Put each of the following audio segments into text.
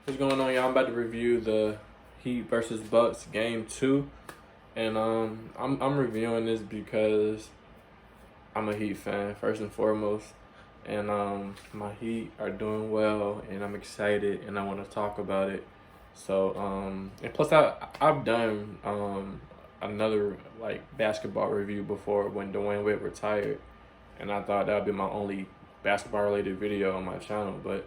What's going on, y'all? I'm about to review the Heat versus Bucks game 2, and I'm reviewing this because I'm a Heat fan first and foremost, and my Heat are doing well, and I'm excited, and I want to talk about it. So and plus I've done another like basketball review before when Dwayne Wade retired, and I thought that would be my only basketball related video on my channel, but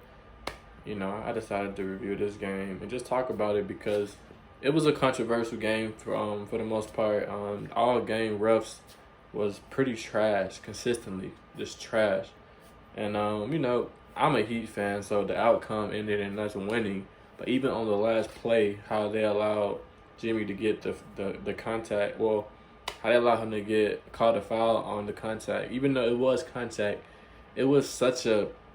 I decided to review this game and just talk about it because it was a controversial game for the most part. All game refs was pretty trash consistently, just trash. And I'm a Heat fan, so the outcome ended in us winning. But even on the last play, how they allowed Jimmy to get the contact, well, how they allowed him to get called a foul on the contact, even though it was contact, it was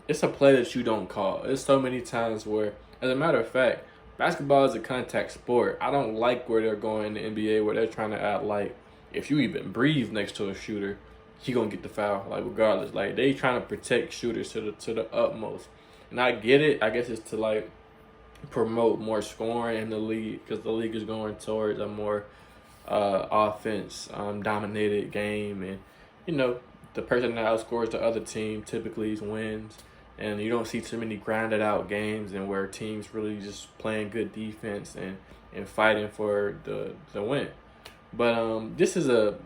it's a play that you don't call. There's so many times where, as a matter of fact, basketball is a contact sport. I don't like where they're going in the NBA, where they're trying to act like if you even breathe next to a shooter, he gonna get the foul, like regardless. Like they trying to protect shooters to the utmost. And I get it. I guess it's to like promote more scoring in the league because the league is going towards a more offense dominated game, and the person that outscores the other team typically wins. And you don't see too many grinded out games and where teams really just playing good defense and fighting for the win. But this is a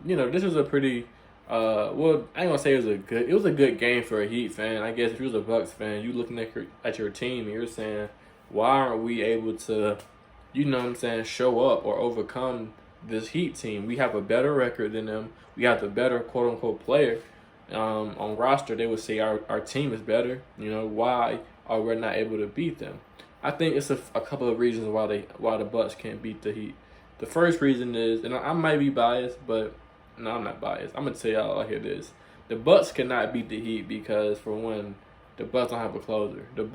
pretty well, I ain't gonna say it was a good game for a Heat fan. I guess if you was a Bucks fan, you looking at your team and you're saying, why aren't we able to, show up or overcome this Heat team? We have a better record than them. We have the better quote unquote player. On roster, they would say our team is better. Why are we not able to beat them? I think it's a couple of reasons why the Bucks can't beat the Heat. The first reason is, and I might be biased, but no, I'm not biased. I'm gonna tell y'all like it is. The Bucks cannot beat the Heat because, for one, the Bucks don't have a closer. If the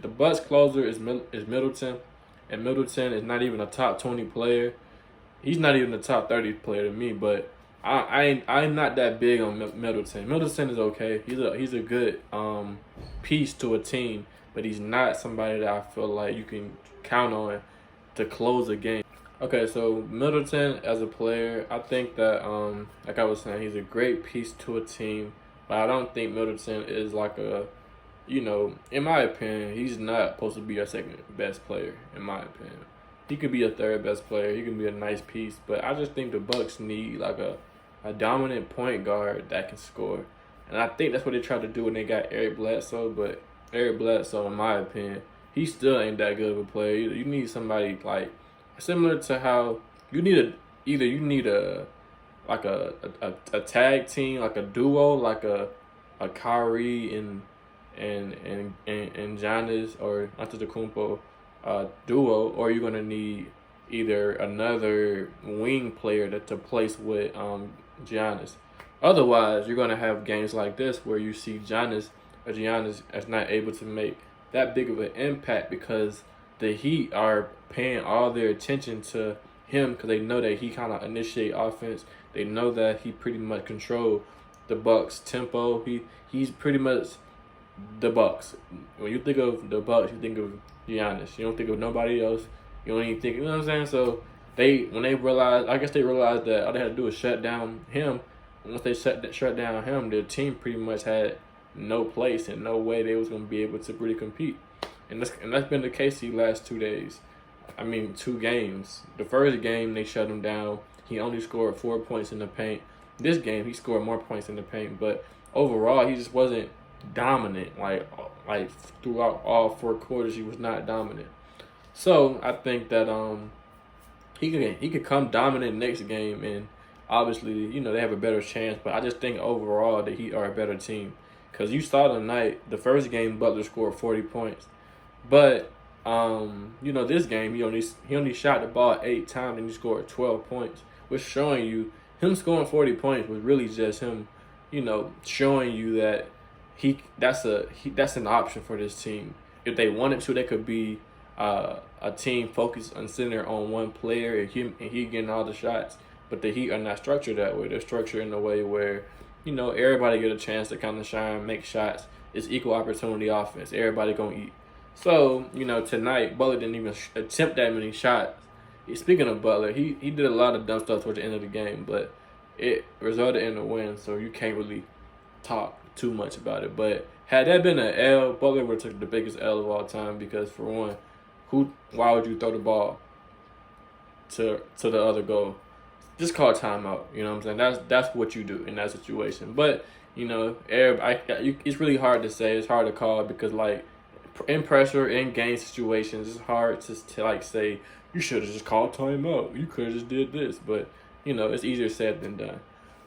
Bucks closer is Middleton, and Middleton is not even a top 20 player, he's not even a top 30 player to me, but I'm not that big on Middleton. Middleton is okay. He's a good piece to a team, but he's not somebody that I feel like you can count on to close a game. Okay, so Middleton as a player, I think that like I was saying, he's a great piece to a team, but I don't think Middleton is like in my opinion, he's not supposed to be our second best player, in my opinion. He could be a third best player. He can be a nice piece, but I just think the Bucks need like a dominant point guard that can score. And I think that's what they tried to do when they got Eric Bledsoe, but Eric Bledsoe, in my opinion, he still ain't that good of a player. You need somebody like similar to how you need a tag team, like a duo, like a Kyrie and Giannis or Antetokounmpo duo, or you're gonna need either another wing player to place with Giannis. Otherwise, you're gonna have games like this where you see Giannis is not able to make that big of an impact because the Heat are paying all their attention to him because they know that he kind of initiate offense. They know that he pretty much control the Bucks tempo. He's pretty much the Bucks. When you think of the Bucks, you think of Giannis. You don't think of nobody else. You don't even think, you know what I'm saying? So when they realized, I guess they realized that all they had to do was shut down him. Once they shut down him, their team pretty much had no place and no way they was going to be able to really compete. And that's been the case these last 2 days. I mean, 2 games. The first game, they shut him down. He only scored 4 points in the paint. This game, he scored more points in the paint. But overall, he just wasn't dominant. Like throughout all 4 quarters, he was not dominant. So I think that he could come dominant next game, and obviously they have a better chance. But I just think overall the Heat are a better team because you saw tonight, the first game Butler scored 40 points, but this game he only shot the ball 8 times and he scored 12 points, which showing you him scoring 40 points was really just him, showing you that that's an option for this team. If they wanted to, they could be a team focused on center on one player and he getting all the shots. But the Heat are not structured that way. They're structured in a way where, everybody get a chance to kind of shine, make shots. It's equal opportunity offense. Everybody gonna eat. So, tonight, Butler didn't even attempt that many shots. Speaking of Butler, he did a lot of dumb stuff towards the end of the game, but it resulted in a win, so you can't really talk too much about it. But had that been an L, Butler would have took the biggest L of all time because, for one, why would you throw the ball to the other goal? Just call timeout. You know what I'm saying? That's what you do in that situation. But it's really hard to say. It's hard to call because in pressure in game situations, it's hard to like say you should have just called timeout. You could have just did this, but it's easier said than done.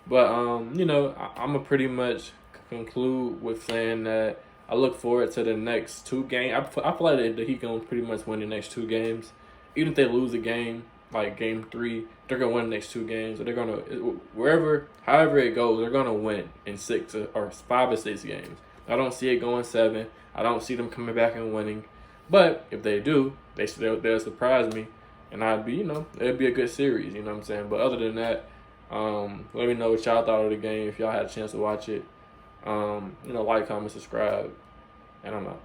But I'm gonna pretty much conclude with saying that I look forward to the next two games. I feel like that he can pretty much win the next two games, even if they lose a game like game 3, they're gonna win the next two games. Or they're gonna however it goes, they're gonna win in 6 or 5 or 6 games. I don't see it going 7. I don't see them coming back and winning. But if they do, they'll surprise me, and it'd be a good series. You know what I'm saying? But other than that, let me know what y'all thought of the game if y'all had a chance to watch it. Like, comment, subscribe, and I'm out.